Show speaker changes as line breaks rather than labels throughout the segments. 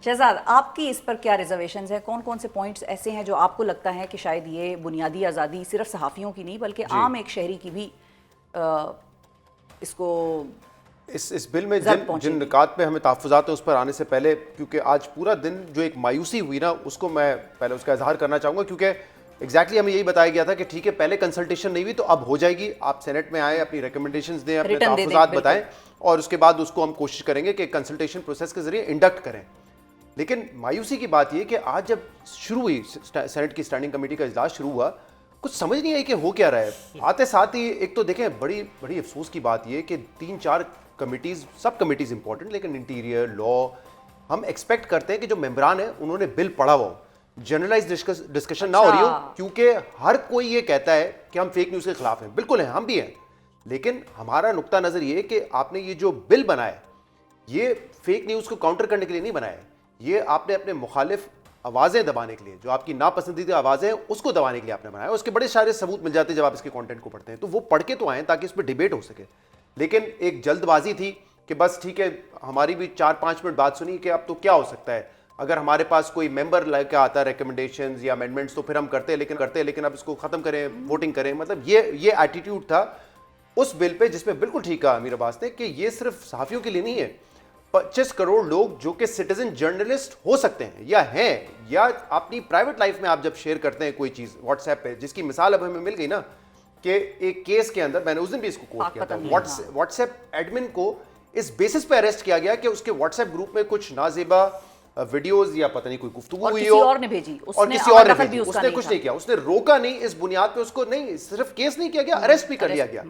शहजाद, आपकी इस पर क्या रिजर्वेशंस हैं? कौन कौन से पॉइंट्स ऐसे हैं जो आपको लगता है कि शायद ये बुनियादी आज़ादी सिर्फ सहाफ़ियों की नहीं बल्कि आम एक शहरी की भी इसको
इस बिल में जिन निकात पे हमें तहफ़्फ़ुज़ात है उस पर आने से पहले, क्योंकि आज पूरा दिन जो एक मायूसी हुई ना, उसको मैं पहले उसका इजहार करना चाहूँगा, क्योंकि एग्जैक्टली हमें यही बताया गया था कि ठीक है पहले कंसल्टेशन नहीं हुई तो अब हो जाएगी, आप सेनेट में आए, अपनी रिकमेंडेशंस दें, अपने तहफ़्फ़ुज़ात बताएं और उसके बाद उसको हम कोशिश करेंगे कि कंसल्टेशन प्रोसेस के जरिए इंडक्ट करें। लेकिन मायूसी की बात यह कि आज जब शुरू हुई सेनेट की स्टैंडिंग कमेटी का इजलास शुरू हुआ, कुछ समझ नहीं आई कि हो क्या रहा है। आते साथ ही एक तो देखें, बड़ी बड़ी अफसोस की बात यह कि 3-4 कमिटीज़, सब कमिटीज़ इंपॉर्टेंट, लेकिन इंटीरियर, लॉ, हम एक्सपेक्ट करते हैं कि जो मेंबरान है उन्होंने बिल पढ़ा हुआ हो, जनरलाइज डिस्कशन ना हो रही हो, क्योंकि हर कोई ये कहता है कि हम फेक न्यूज़ के खिलाफ हैं। बिल्कुल हैं, हम भी हैं, लेकिन हमारा नुक्ता नज़र ये है कि आपने ये जो बिल बनाया, ये फेक न्यूज़ को काउंटर करने के लिए नहीं बनाया, ये आपने अपने मुखालिफ आवाज़ें दबाने के लिए, जो आपकी नापसंदीदा आवाज़ें हैं उसको दबाने के लिए आपने बनाया। उसके बड़े सारे सबूत मिल जाते हैं जब आप इसके कंटेंट को पढ़ते हैं, तो वो पढ़ के तो आए ताकि इस पर डिबेट हो सके। लेकिन एक जल्दबाजी थी कि बस ठीक है, हमारी भी 4-5 मिनट बात सुनी कि अब तो क्या हो सकता है, अगर हमारे पास कोई मेंबर लेकर आता है रिकमेंडेशंस या अमेंडमेंट्स तो फिर हम करते हैं, लेकिन अब इसको खत्म करें, वोटिंग करें। मतलब ये एटीट्यूड था उस बिल पे, जिसमें बिल्कुल ठीक कहा अमीर अब्बास ने कि ये सिर्फ सहाफ़ियों के लिए नहीं है। 25 करोड़ लोग जो कि सिटीजन जर्नलिस्ट हो सकते हैं या अपनी प्राइवेट लाइफ में आप जब शेयर करते हैं कोई चीज़ व्हाट्सएप पे, जिसकी मिसाल अब हमें मिल गई ना कि एक केस के अंदर, मैंने उस दिन भी इसको कोट किया था, व्हाट्सएप एडमिन को इस बेसिस पे अरेस्ट किया गया कि उसके व्हाट्सएप ग्रुप में कुछ नाजेबा वीडियोस या पता नहीं कोई गुफ्तगू हुई हो
और भेजी,
और किसी और ने भेजी, उसने कुछ नहीं किया, उसने रोका नहीं, इस बुनियाद पे उसको नहीं सिर्फ केस नहीं किया गया, अरेस्ट भी कर लिया गया।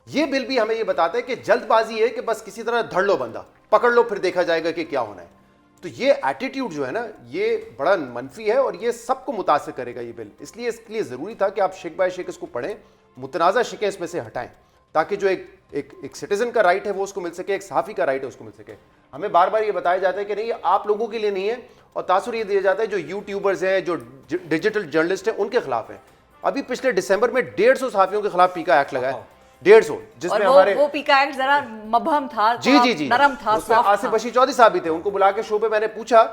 ये बिल भी हमें ये बताता है कि जल्दबाजी है कि बस किसी तरह धड़ लो, बंदा पकड़ लो, फिर देखा जाएगा कि क्या होना है। तो ये एटीट्यूड जो है ना, ये बड़ा मनफी है और ये सबको मुतासिर करेगा ये बिल। इसलिए इसके लिए ज़रूरी था कि आप शेख बाय शेख इसको पढ़ें, मुतनाज़ा शिकें इसमें से हटाएं, ताकि जो एक सिटीजन का राइट है वो उसको मिल सके, एक सहाफ़ी का राइट है उसको मिल सके। हमें बार बार ये बताया जाता है कि नहीं, ये आप लोगों के लिए नहीं है, और तासुर ये दिया जाता है जो यूट्यूबर्स हैं, जो डिजिटल जर्नलिस्ट हैं, उनके खिलाफ है। अभी पिछले दिसंबर में 150 सहाफ़ियों के खिलाफ पीका एक्ट लगा है, 150, जिसमें हमारे
वो पीका एक्ट जरा मबहम था,
जी
नरम था,
आसिफ बशीर चौधरी साहब भी थे। उनको बुला के शो पे मैंने पूछा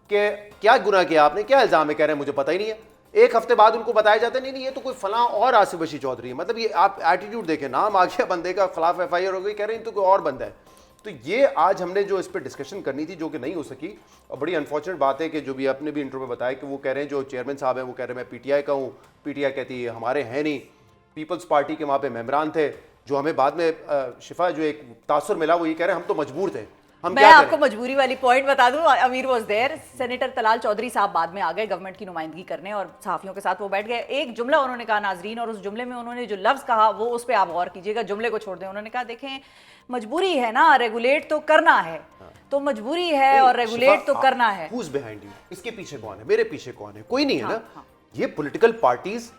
कि क्या गुनाह किया आपने, क्या इल्जाम है, कह रहे हैं मुझे पता ही नहीं है। एक हफ्ते बाद उनको बताया जाता है नहीं ये तो कोई फलां और आसिफ बशीर चौधरी है। मतलब ये आप एटीट्यूड देखें, नाम आ गया बंदे का, खिलाफ FIR हो गई, कह रहे हैं तो कोई और बंदा है। तो ये आज हमने जो इस पर डिस्कशन करनी थी, जो कि नहीं हो सकी, और बड़ी अनफॉर्चुनेट बात है कि जो भी आपने भी इंट्रो में बताया कि वो कह रहे हैं, जो चेयरमैन साहब हैं वो कह रहे हैं मैं PTI का हूँ, PTI कहती है हमारे हैं नहीं, पीपल्स पार्टी के वहाँ पे मेंबरान थे, जो हमें बाद में शिफा जो एक तासुर मिला वो ये कह रहे हैं हम तो मजबूर थे।
मैं आपको मजबूरी वाली पॉइंट बता दूं, Amir was there, senator Talal Chaudhry साहब बाद में आ गए गवर्नमेंट की नुमाइंदगी करने और सहाफियों के साथ वो बैठ गए। एक जुमला उन्होंने कहा नाजरीन, और उस जुमले में उन्होंने जो लफ्ज कहा वो उस पर आप गौर कीजिएगा, जुमले को छोड़ दें। उन्होंने कहा देखें मजबूरी है ना, रेगुलेट तो करना है, तो मजबूरी है और रेगुलेट तो करना है।
Who's behind you? इसके पीछे कौन है, मेरे पीछे कौन है, कोई नहीं है ना। ये पॉलिटिकल पार्टीज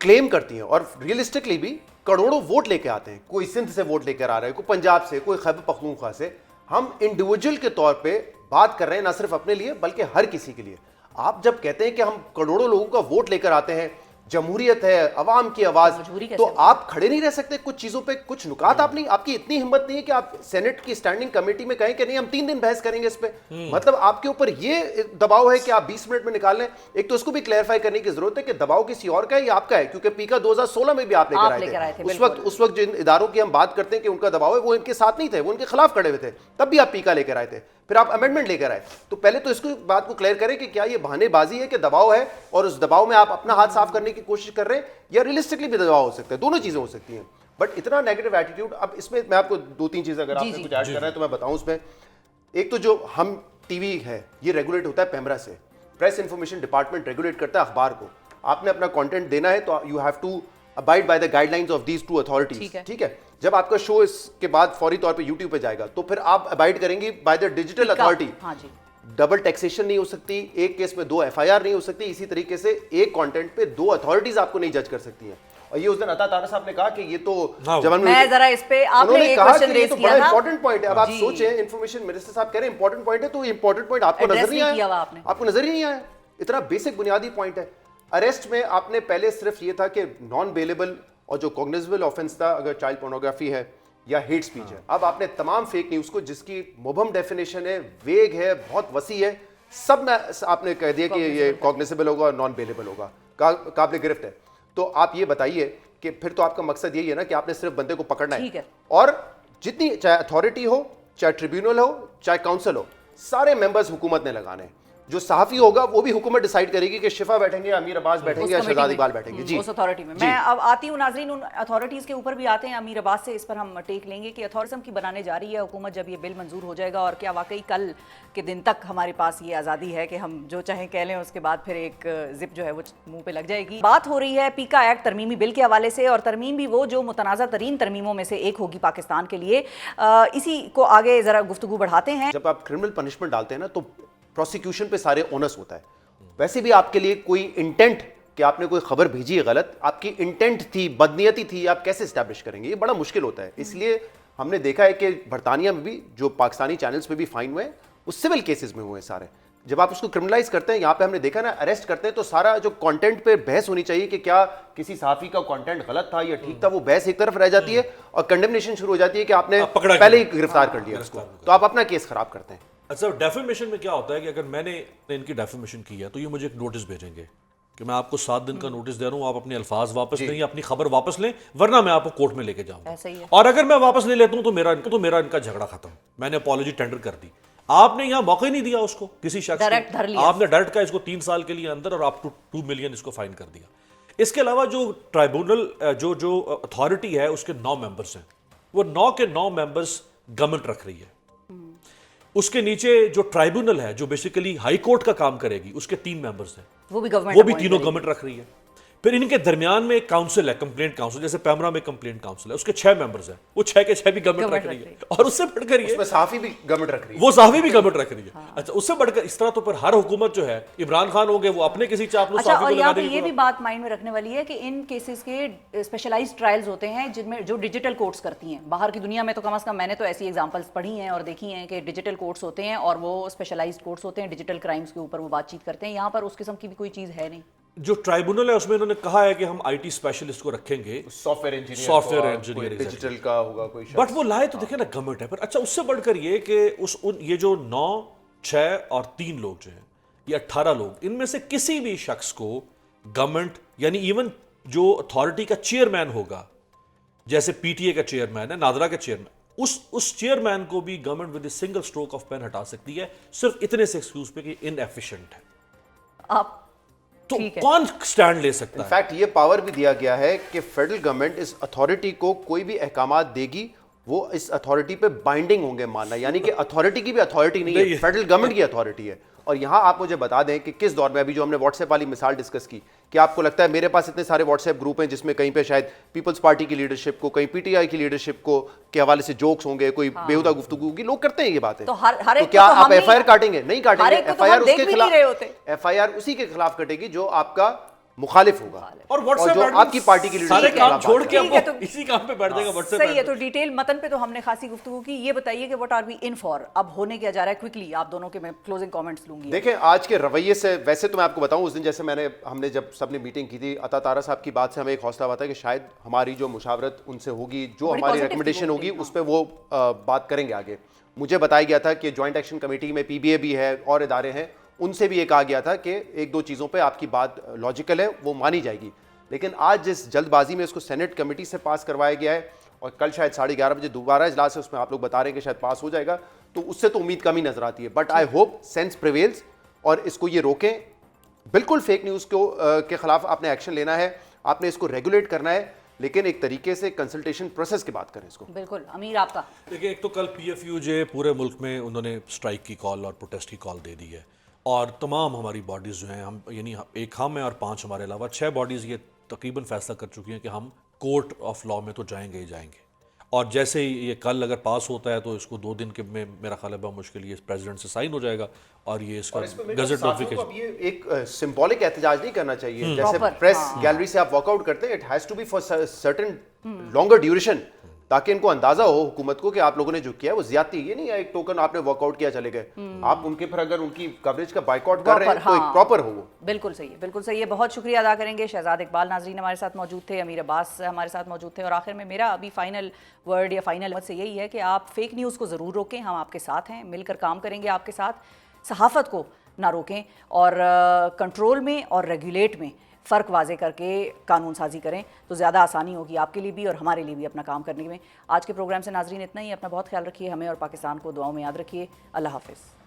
क्लेम करती हैं और रियलिस्टिकली भी करोड़ों वोट लेके आते हैं। कोई सिंध से वोट लेकर आ रहा है, कोई पंजाब से, कोई खैबर पख्तूनख्वा से। हम इंडिविजुअल के तौर पे बात कर रहे हैं, ना सिर्फ अपने लिए बल्कि हर किसी के लिए। आप जब कहते हैं कि हम करोड़ों लोगों का वोट लेकर आते हैं, जमहूरियत है, अवाम की आवाज, तो आप खड़े नहीं रह सकते कुछ चीजों पे, कुछ नुकात आप नहीं, आपकी इतनी हिम्मत नहीं है कि आप सेनेट की स्टैंडिंग कमेटी में कहें कि नहीं हम 3 दिन बहस करेंगे इस पे। मतलब आपके ऊपर ये दबाव है कि आप 20 मिनट में निकाल लें। एक तो उसको भी क्लैरिफाई करने की जरूरत है कि दबाव किसी और का है या आपका है, क्योंकि पीका 2016 में भी आप लेकर आए थे। उस वक्त जिन इदारों की हम बात करते हैं कि उनका दबाव है, वो इनके साथ नहीं थे, वो उनके खिलाफ खड़े हुए थे, तब भी आप पीका लेकर आए थे, फिर आप अमेंडमेंट लेकर आए। तो पहले तो इसको बात को क्लियर करें कि क्या ये बहानेबाजी है कि दबाव है और उस दबाव में आप अपना हाथ साफ करने की कोशिश कर रहे हैं, या रियलिस्टिकली भी दबाव हो सकता है, दोनों चीजें हो सकती हैं। बट इतना नेगेटिव एटीट्यूड, अब इसमें मैं आपको 2-3 चीजें अगर आपने कुछ ऐड कर रहे हैं तो मैं बताऊं उसमें। एक तो जो हम टीवी है ये रेगुलेट होता है पेमरा से, प्रेस इंफॉर्मेशन डिपार्टमेंट रेगुलेट करता है अखबार को। आपने अपना कंटेंट देना है तो you have to abide by the guidelines of these 2 authorities, ठीक है। जब आपका शो इसके बाद फौरी तौर पे YouTube पे जाएगा तो फिर आप अबाइड करेंगे by the digital authority. Double taxation नहीं हो सकती, एक केस में 2 FIR नहीं हो सकती, इसी तरीके से एक कंटेंट पे 2 अथॉरिटीज आपको नहीं जज कर सकती हैं। और ये उस दिन अता तारा साहब ने कहा कि ये तो जब
मैं जरा इस पे आपने एक क्वेश्चन रेज किया था,
इंपॉर्टेंट पॉइंट है। अब आप सोचें, इंफॉर्मेशन मिनिस्टर साहब कह रहे हैं इंपॉर्टेंट पॉइंट है, तो इंपॉर्टेंट पॉइंट आपको नजर नहीं आया, आपको नजर ही नहीं आया। इतना बेसिक बुनियादी पॉइंट है। अरेस्ट में आपने पहले सिर्फ ये था कि नॉन बेलेबल और जो कॉग्निजेबल ऑफेंस था, अगर चाइल्ड पोर्नोग्राफी है या हेट स्पीच है, अब आपने तमाम फेक न्यूज को, जिसकी मुबहम डेफिनेशन है, वेग है, बहुत वसी है, सब में आपने कह दिया कि ये कॉग्निसेबल होगा और नॉन बेलेबल होगा, काबिल गिरफ्त है। तो आप ये बताइए कि फिर तो आपका मकसद यही है ना कि आपने सिर्फ बंदे को पकड़ना है, और जितनी चाहे अथॉरिटी हो, चाहे ट्रिब्यूनल हो, चाहे काउंसिल हो, सारे मेंबर्स हुकूमत ने लगाने हैं। जो सहाफी होगा वो भी हुकूमत डिसाइड करेगी कि शिफा बैठेंगे, अमीर अब्बास बैठेंगे या शहजाद इकबाल बैठेंगे। जी,
उस अथॉरिटी में मैं अब आती हूँ नाजरीन, उन अथॉरिटीज के ऊपर भी आते हैं। अमीर अब्बास से इस पर हम टेक लेंगे कि अथॉरिज्म की बनाने जा रही है हुकूमत जब ये बिल मंजूर हो जाएगा, और क्या वाकई कल के दिन तक हमारे पास ये आज़ादी है कि हम जो चाहें कह लें, उसके बाद फिर एक जिप जो है वो मुंह पे लग जाएगी। बात हो रही है पीका एक्ट तरमीमी बिल के हवाले से, और तरमीम भी वो जो मुतनाज़ा तरीन तरमीमों में से एक होगी पाकिस्तान के लिए। इसी को आगे ज़रा गुफ्तगू बढ़ाते हैं।
जब आप क्रिमिनल पनिशमेंट डालते हैं ना तो प्रोसिक्यूशन पे सारे ओनस होता है। वैसे भी आपके लिए कोई इंटेंट कि आपने कोई खबर भेजी है गलत, आपकी इंटेंट थी, बदनीयती थी, आप कैसे एस्टैब्लिश करेंगे? ये बड़ा मुश्किल होता है। इसलिए हमने देखा है कि बरतानिया में भी जो पाकिस्तानी चैनल्स पे भी फाइन हुए हैं, वो सिविल केसेस में हुए हैं सारे। जब आप उसको क्रिमिनलाइज करते हैं, यहाँ पे हमने देखा ना, अरेस्ट करते हैं तो सारा जो कंटेंट पे बहस होनी चाहिए कि क्या किसी सहाफी का कंटेंट गलत था या ठीक था, वो बहस एक तरफ रह जाती है और कंडेमनेशन शुरू हो जाती है कि आपने पहले ही गिरफ्तार कर लिया उसको, तो आप अपना केस खराब करते हैं।
अच्छा, डेफेमेशन में क्या होता है कि अगर मैंने इनकी डेफेमेशन की है तो ये मुझे एक नोटिस भेजेंगे कि मैं आपको 7 दिन का नोटिस दे रहा हूँ, आप अपने अल्फाज वापस लें या अपनी खबर वापस लें, वरना मैं आपको कोर्ट में लेके जाऊंगा। और अगर मैं वापस ले लेता हूँ तो मेरा इनका झगड़ा खत्म, मैंने अपॉलॉजी टेंडर कर दी। आपने यहाँ मौका ही नहीं दिया उसको, किसी शख्स को आपने डायरेक्ट का इसको 3 साल के लिए अंदर और आप 2 मिलियन इसको फाइन कर दिया। इसके अलावा जो ट्राइब्यूनल जो अथॉरिटी है उसके 9 मेंबर्स हैं, वो 9 के 9 मेंबर्स गवर्नमेंट रख रही है। उसके नीचे जो ट्राइब्यूनल है जो बेसिकली हाई कोर्ट का काम करेगी, उसके 3 मेंबर्स हैं, वो भी तीनों गवर्नमेंट रख रही है। फिर इनके दरमियान में एक काउंसिल है, कंप्लेंट काउंसिल, जैसे पैमरा में कंप्लेंट काउंसिल है, उसके 6 मेंबर्स हैं, वो 6 के 6 भी गवर्नमेंट रख रही है। और उससे बढ़कर ये
सहाफी भी गवर्नमेंट रख रही है,
वो सहाफी भी गवर्नमेंट रख रही है। अच्छा, उससे बढ़कर इस तरह तो पर हर हुकूमत जो है, इमरान खान हो गए, वो अपने किसी चापलूस
सहाफी को लगा देंगे। ये भी बात माइंड में रखने वाली है कि इन केसेस के स्पेशलाइज्ड ट्रायल्स होते हैं जिनमें जो डिजिटल कोर्ट्स करती हैं। बाहर की दुनिया में तो कम से कम मैंने तो ऐसी एग्जांपल्स पढ़ी हैं और देखी हैं कि डिजिटल कोर्ट्स होते हैं और वो स्पेशलाइज्ड कोर्ट्स होते हैं, डिजिटल क्राइम्स के ऊपर वो बातचीत करते हैं। यहाँ पर उस किस्म की भी कोई चीज़ है नहीं।
जो ट्राइब्यूनल है उसमें उन्होंने कहा है कि हम आईटी स्पेशलिस्ट को रखेंगे,
सॉफ्टवेयर इंजीनियर डिजिटल का होगा कोई,
बट वो लाए तो देखे ना गवर्नमेंट है। पर अच्छा, उससे बढ़कर ये कि ये जो 9, 6 और 3 लोग जो हैं, ये 18 लोग, इनमें से किसी भी शख्स को गवर्नमेंट, यानी इवन जो अथॉरिटी का चेयरमैन होगा, जैसे पीटीए का चेयरमैन है, नादरा का चेयरमैन, उस चेयरमैन को भी government with single stroke of pen हटा सकती है, सिर्फ इतने से एक्सक्यूज पे कि इनएफिशिएंट है।
आप
तो कौन स्टैंड ले सकता है?
इनफैक्ट ये पावर भी दिया गया है कि फेडरल गवर्नमेंट इस अथॉरिटी को कोई भी अहकामात देगी, वो इस अथॉरिटी पे बाइंडिंग होंगे मानना, यानी कि अथॉरिटी की भी अथॉरिटी नहीं है, फेडरल गवर्नमेंट की अथॉरिटी है। और यहाँ आप मुझे बता दें कि किस दौर में, अभी जो हमने व्हाट्सएप वाली मिसाल डिस्कस की, कि आपको लगता है मेरे पास इतने सारे व्हाट्सएप ग्रुप हैं जिसमें कहीं पे शायद पीपल्स पार्टी की लीडरशिप को, कहीं पीटीआई की लीडरशिप को के हवाले से जोक्स होंगे, कोई बेहुदा गुफ्तगू होगी, लोग करते हैं ये बातें।
तो
क्या आप एफआईआर काटेंगे? नहीं काटेंगे। एफआईआर उसके खिलाफ, एफआईआर उसी के खिलाफ कटेगी जो आपका मुखालिफ होगा
और
जो आपकी पार्टी की
सारे काम छोड़ के वो इसी काम पे बैठ जाएगा व्हाट्सएप।
सही है, तो डिटेल मतन पे तो हमने खासी गुफ्तगू की। ये बताइए कि what are we in for, अब होने क्या जा रहा है? क्विकली आप दोनों के मैं क्लोजिंग कमेंट्स लूंगी।
देखें, आज के रवैये से, वैसे तो मैं आपको बताऊं, उस दिन जैसे हमने जब सबने मीटिंग की थी, अता तारा साहब की बात से हमें एक हौसला हुआ था कि शायद हमारी जो मुशावरत उनसे होगी, जो हमारी रिकमेंडेशन होगी, उस पर वो बात करेंगे आगे। मुझे बताया गया था कि ज्वाइंट एक्शन कमेटी में पीबीए भी है और इदारे हैं, उनसे भी ये कहा गया था कि 1-2 चीज़ों पे आपकी बात लॉजिकल है, वो मानी जाएगी। लेकिन आज जिस जल्दबाजी में इसको सेनेट कमेटी से पास करवाया गया है और कल शायद 11:30 बजे दोबारा इजलास है, उसमें आप लोग बता रहे हैं कि शायद पास हो जाएगा, तो उससे तो उम्मीद कम ही नजर आती है। But I hope sense prevails और इसको ये रोकें। बिल्कुल फेक न्यूज़ के खिलाफ आपने एक्शन लेना है, आपने इसको रेगुलेट करना है, लेकिन एक तरीके से कंसल्टेशन प्रोसेस की बात करें इसको।
बिल्कुल। अमीर आपका?
देखिए, एक तो कल पीएफयूजे पूरे मुल्क में उन्होंने स्ट्राइक की कॉल और प्रोटेस्ट की कॉल दे दी है, और तमाम हमारी बॉडीज़ जो हैं, हम यानी एक हम हैं और 5 हमारे अलावा 6 बॉडीज़ ये तकरीबन फैसला कर चुकी हैं कि हम कोर्ट ऑफ लॉ में तो जाएंगे ही जाएंगे। और जैसे ही ये कल अगर पास होता है तो इसको 2 दिन के में मेरा ख्याल है मुश्किल ये प्रेसिडेंट से साइन हो जाएगा और ये इसका गजट नोटिफिकेशन।
ये एक सिंबॉलिक एहतजाज नहीं करना चाहिए, जैसे प्रेस गैलरी से आप वॉकआउट करते हैं, it has to be for certain longer duration, ताकि इनको अंदाजा हो हुकूमत को कि आप लोगों ने जो किया है वो ज्यादती। ये नहीं है एक टोकन आपने वर्कआउट किया चले गए, आप उनके पर अगर उनकी कवरेज का बाइकआउट कर रहे हैं तो एक प्रॉपर हो वो।
बिल्कुल सही है, बिल्कुल सही है। बहुत शुक्रिया अदा करेंगे। शहजाद इकबाल नाजरीन हमारे साथ मौजूद थे, अमीर अब्बास हमारे साथ मौजूद थे, और आखिर में मेरा अभी फाइनल वर्ड या फाइनल मत से यही है कि आप फेक न्यूज़ को ज़रूर रोकें, हम आपके साथ हैं, मिलकर काम करेंगे आपके साथ। सहाफ़त को ना रोकें और कंट्रोल में और रेगुलेट में फ़र्क वाजे करके कानून साजी करें तो ज़्यादा आसानी होगी आपके लिए भी और हमारे लिए भी अपना काम करने में। आज के प्रोग्राम से नाजरीन इतना ही। अपना बहुत ख्याल रखिए, हमें और पाकिस्तान को दुआओं में याद रखिए। अल्लाह हाफ़िज़।